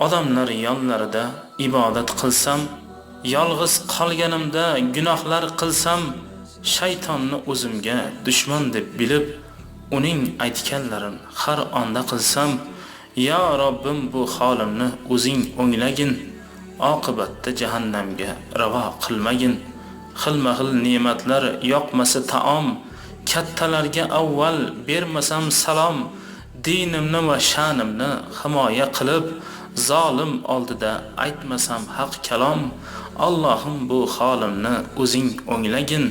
Odamlar yonlarida ibodat qilsam, yolg'iz qolganimda gunohlar qilsam, shaytonni o'zimga dushman deb bilib, uning aytganlarini har onda qilsam, ya Robbim bu holimni o'zing o'nglagin, oqibatda jahannamga ravo qilmagin. Xilma-xil ne'matlar yoqmasa taom, kattalarga avval bermasam salom, dinimni va sha'nimni himoya qilib, zolim oldida aytmasam haq kalom. Allohim bu holimni o'zing o'nglagin,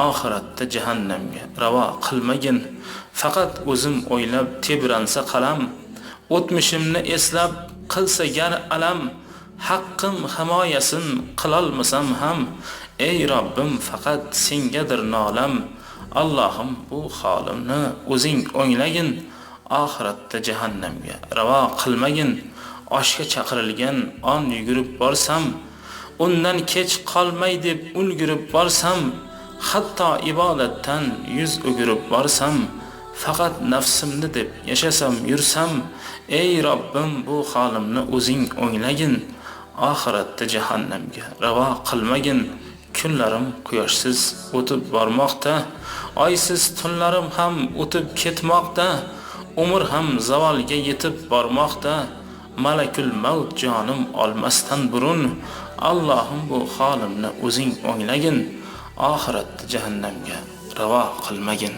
oxiratda jahannamga ravo qilmagin. Faqat o'zim o'ylab tebransa qalam, o'tmishimni eslab qilsa gar alam, haqqim himoyasin qilolmasam ham, ey Robbim faqat sengadir nolam. Allohim bu holimni o'zing o'nglagin, oxiratda jahannamga ravo qilmagin. Oshga chaqirilgan on yugurib borsam, undan kech qolmay deb ulgurib borsam, hatto ibodatdan yuz o'girib borsam, faqat nafsimni deb yashasam yursam, ey Robbim bu holimni o'zing o'nglagin, oxiratda jahannamga ravo qilmagin. Kunlarim quyoshsiz o'tib bormoqda, oysiz tunlarim ham o'tib ketmoqda, umr ham zavolga yetib bormoqda. Malakul maut jonim olmasdan burun, Allohim bu holimni o'zing o'nglagin, oxiratda jahannamga ravo qilmagin.